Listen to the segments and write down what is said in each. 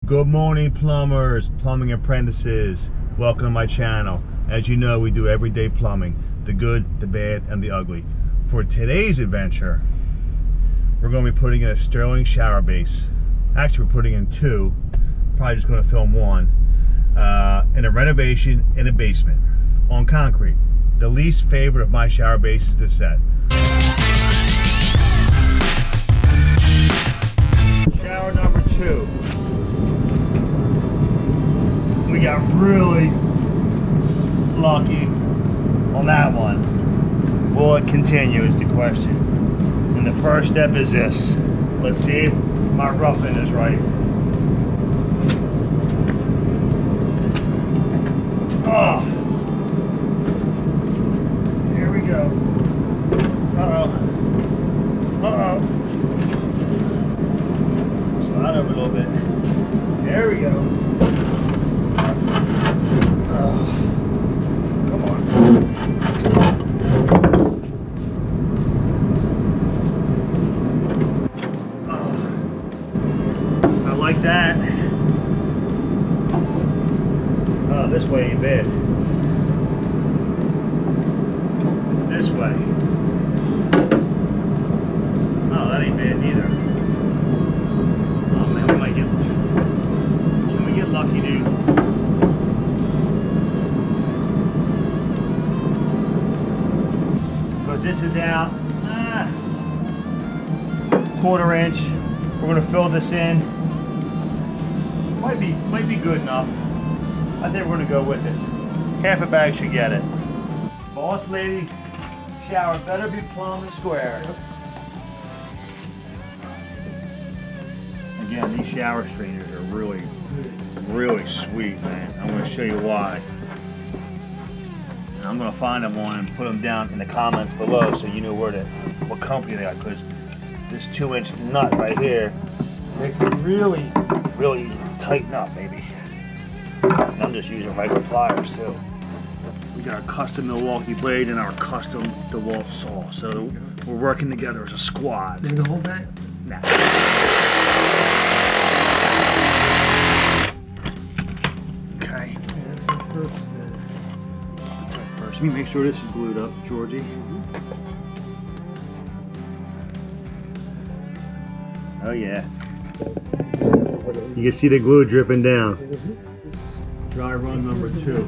Good morning, plumbers, plumbing apprentices. Welcome to my channel. As you know, we do everyday plumbing, the good, the bad, and the ugly. For today's adventure, we're going to be putting in a Sterling shower base. Actually, we're putting in two. Probably just going to film one. In a renovation in a basement on concrete. The least favorite of my shower bases to set. Shower number 2. We got really lucky on that one. Will it continue is the question. And the first step is this. Let's see if my roughing is right. Oh, here we go. Uh-oh. Slide over a little bit. There we go. Come on. I like that. Oh, this way ain't bad. It's this way. Oh, that ain't bad neither. Oh man, we might get. Can we get lucky, dude? Because this is out. 1/4 inch. We're gonna fill this in. Might be good enough. I think we're gonna go with it. Half a bag should get it. Boss lady, shower better be plumb and square. Again, these shower strainers are really sweet, man. I'm gonna show you why. And I'm gonna find them one and put them down in the comments below so you know what company they are. Because this 2-inch nut right here makes it really easy to tighten up, baby. And I'm just using regular pliers too. We got our custom Milwaukee blade and our custom DeWalt saw, so we're working together as a squad. You gonna hold that? Nah. Okay. First, let me make sure this is glued up, Georgie. Oh yeah. You can see the glue dripping down. Dry run number 2.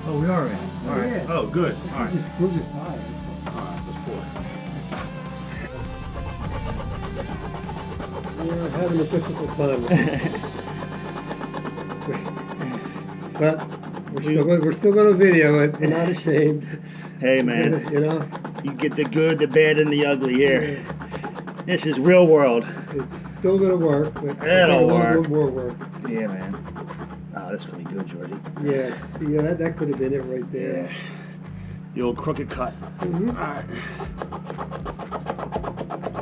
Oh, we are in. All right. Yeah. Oh, good. All right. We'll just hide. All right, let's pour. We're having a difficult time. But we're still going to video it. We're not ashamed. Hey, man. You know, You get the good, the bad, and the ugly here. This is real world. it's still going to work. But It'll a work. little more work. Yeah, man. Oh, this is gonna be good, Jordy. Yes. Yeah, that could have been it right there. Yeah. The old crooked cut. Mm-hmm. All right.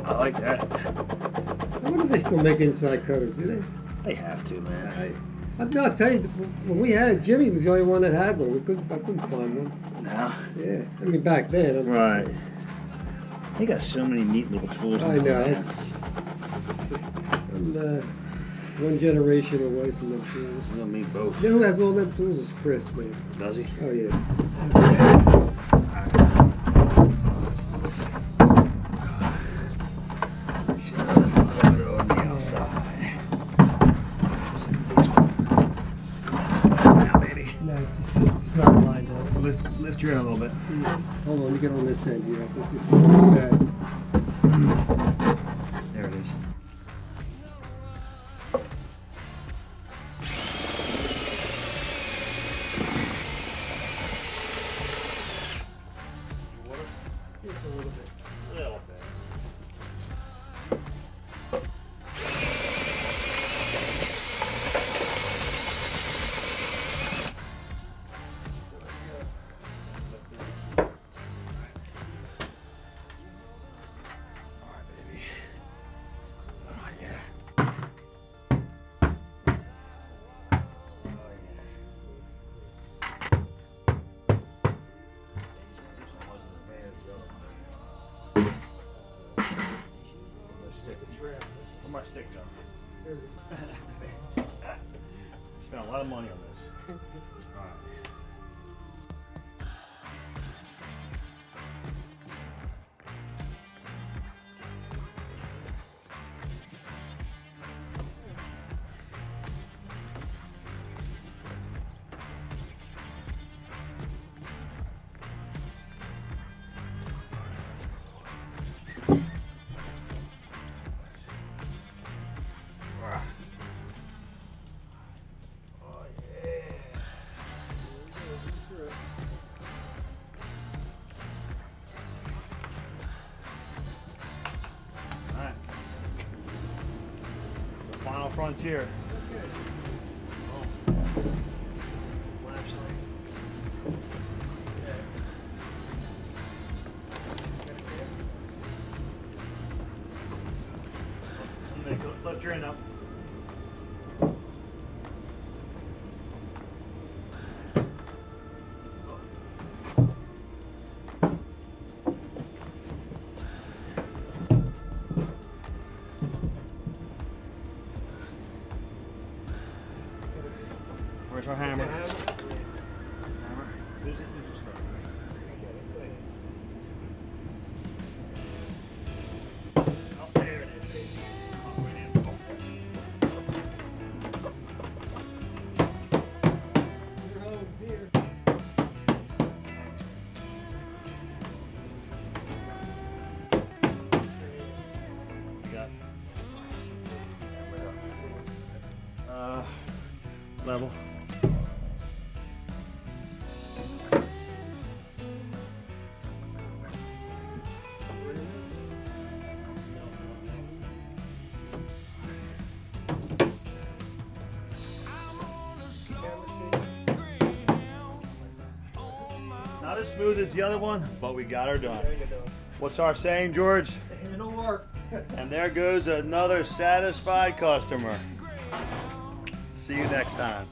I like that. I wonder if they still make inside cutters, do they? They have to, man. I'll tell you, when we had it, Jimmy was the only one that had one. I couldn't find one. No. Yeah. I mean, back then. I'm Right. They got so many neat little tools. I now, know. man. I'm one generation away from them tools. You know me both. You know who has all them tools is Chris, man. Does he? Oh, yeah. On the outside. Now, baby. No, it's not lined up. Lift your end a little bit. Hold on, let me get on this end here. I think this is that. There it is. Just a little bit. Little bit. Spent a lot of money on this. All right. Oh yeah. All right. The final frontier. Oh. Flashlight. Lift your end up. Where's our hammer? Hammer. Lose it. Oh, there it is, baby. Oh, right in. We got level. Not as smooth as the other one, but we got her done. What's our saying, George? It'll work. And there goes another satisfied customer. See you next time.